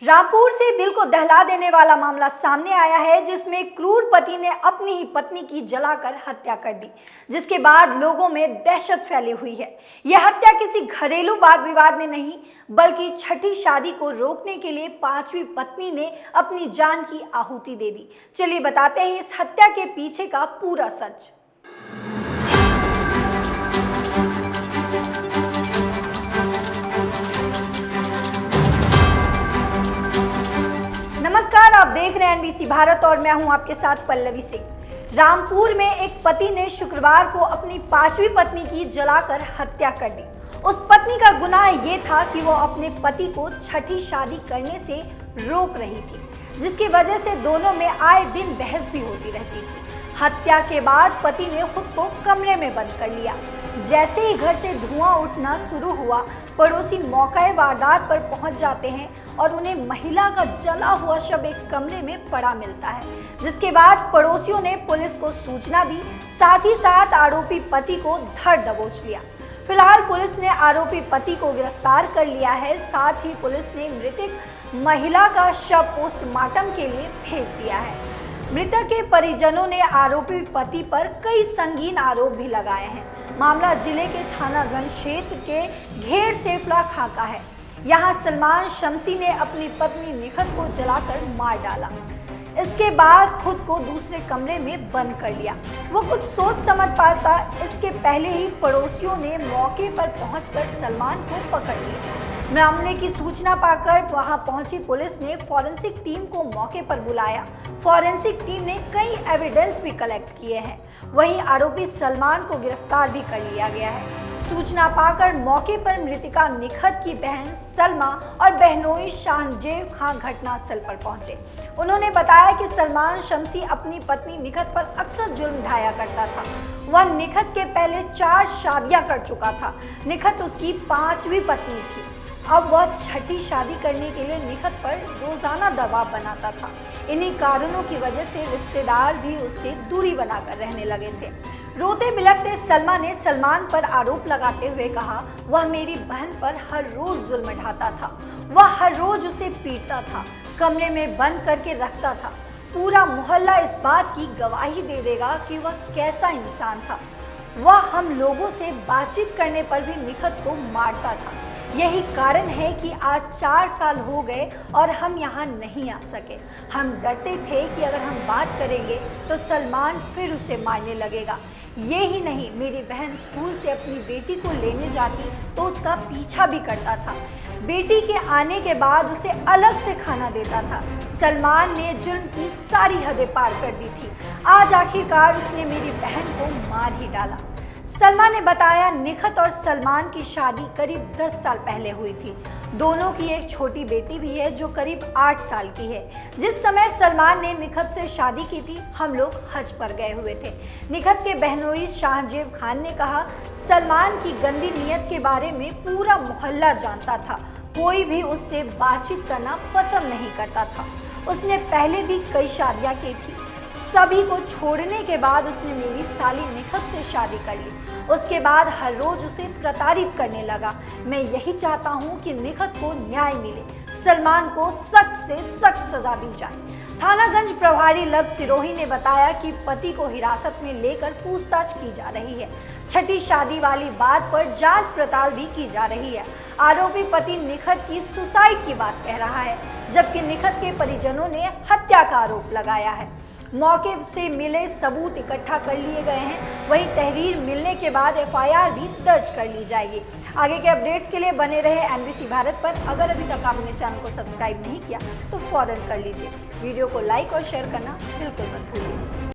रामपुर से दिल को दहला देने वाला मामला सामने आया है, जिसमें क्रूर पति ने अपनी ही पत्नी की जलाकर हत्या कर दी, जिसके बाद लोगों में दहशत फैली हुई है। यह हत्या किसी घरेलू वाद विवाद में नहीं, बल्कि छठी शादी को रोकने के लिए पांचवी पत्नी ने अपनी जान की आहुति दे दी। चलिए बताते हैं इस हत्या के पीछे का पूरा सच। नमस्कार, आप देख रहे हैं एनबीसी भारत और मैं हूं आपके साथ पल्लवी सिंह। रामपुर में एक पति ने शुक्रवार को अपनी पांचवी पत्नी की जलाकर हत्या कर दी। उस पत्नी का गुनाह ये था कि वो अपने पति को छठी शादी करने से रोक रही थी, जिसकी वजह से दोनों में आए दिन बहस भी होती रहती थी। हत्या के बाद पति ने खुद को कमरे में बंद कर लिया। जैसे ही घर से धुआं उठना शुरू हुआ, पड़ोसी मौके वारदात पर पहुंच जाते हैं और उन्हें महिला का जला हुआ शव एक कमरे में पड़ा मिलता है, जिसके बाद पड़ोसियों ने पुलिस को सूचना दी। साथ ही साथ आरोपी पति को धर दबोच लिया। फिलहाल पुलिस ने आरोपी पति को गिरफ्तार कर लिया है। साथ ही पुलिस ने मृतक महिला का शव पोस्टमार्टम के लिए भेज दिया है। मृतक के परिजनों ने आरोपी पति पर कई संगीन आरोप भी लगाए हैं। मामला जिले के थानागंज क्षेत्र के घेर सेफला खां का है। यहाँ सलमान शमसी ने अपनी पत्नी निखत को जलाकर मार डाला। इसके बाद खुद को दूसरे कमरे में बंद कर लिया। वो कुछ सोच समझ पाता इसके पहले ही पड़ोसियों ने मौके पर पहुंचकर सलमान को पकड़ लिया। मामले की सूचना पाकर वहां पहुंची पुलिस ने फॉरेंसिक टीम को मौके पर बुलाया। फॉरेंसिक टीम ने कई एविडेंस भी कलेक्ट किए हैं। वहीं आरोपी सलमान को गिरफ्तार भी कर लिया गया है। सूचना पाकर मौके पर मृतका निखत की बहन सलमा और बहनोई शाहजेब खां घटनास्थल पर पहुंचे। उन्होंने बताया कि सलमान शमसी अपनी पत्नी निखत पर अक्सर जुल्म ढाया करता था। वह निखत के पहले 4 शादियां कर चुका था। निखत उसकी 5वीं पत्नी थी। अब वह छठी शादी करने के लिए निखत पर रोजाना दबाव बनाता था। इन्हीं कारणों की वजह से रिश्तेदार भी उससे दूरी बनाकर रहने लगे थे। रोते बिलखते सलमा ने सलमान पर आरोप लगाते हुए कहा, वह मेरी बहन पर हर रोज जुल्म ढाता था। वह हर रोज उसे पीटता था, कमरे में बंद करके रखता था। पूरा मोहल्ला इस बात की गवाही दे देगा कि वह कैसा इंसान था। वह हम लोगों से बातचीत करने पर भी निखत को मारता था। यही कारण है कि आज 4 साल हो गए और हम यहाँ नहीं आ सके। हम डरते थे कि अगर हम बात करेंगे तो सलमान फिर उसे मारने लगेगा। ये ही नहीं, मेरी बहन स्कूल से अपनी बेटी को लेने जाती तो उसका पीछा भी करता था। बेटी के आने के बाद उसे अलग से खाना देता था। सलमान ने जुल्म की सारी हदें पार कर दी थी। आज आखिरकार उसने मेरी बहन को मार ही डाला। सलमा ने बताया, निखत और सलमान की शादी करीब 10 साल पहले हुई थी। दोनों की एक छोटी बेटी भी है जो करीब 8 साल की है। जिस समय सलमान ने निखत से शादी की थी, हम लोग हज पर गए हुए थे। निखत के बहनोई शाहजेब खान ने कहा, सलमान की गंदी नीयत के बारे में पूरा मोहल्ला जानता था। कोई भी उससे बातचीत करना पसंद नहीं करता था। उसने पहले भी कई शादियां की थी। सभी को छोड़ने के बाद उसने मेरी साली निखत से शादी कर ली। उसके बाद हर रोज उसे प्रताड़ित करने लगा। मैं यही चाहता हूँ कि निखत को न्याय मिले, सलमान को सख्त से सख्त सजा दी जाए। थानागंज प्रभारी लब सिरोही ने बताया कि पति को हिरासत में लेकर पूछताछ की जा रही है। छठी शादी वाली बात पर जांच पड़ताल भी की जा रही है। आरोपी पति निखत की सुसाइड की बात कह रहा है, जबकि निखत के परिजनों ने हत्या का आरोप लगाया है। मौके से मिले सबूत इकट्ठा कर लिए गए हैं। वहीं तहरीर मिलने के बाद एफआईआर भी दर्ज कर ली जाएगी। आगे के अपडेट्स के लिए बने रहे एनबीसी भारत पर। अगर अभी तक आपने चैनल को सब्सक्राइब नहीं किया तो फौरन कर लीजिए। वीडियो को लाइक और शेयर करना बिल्कुल मत भूलिए।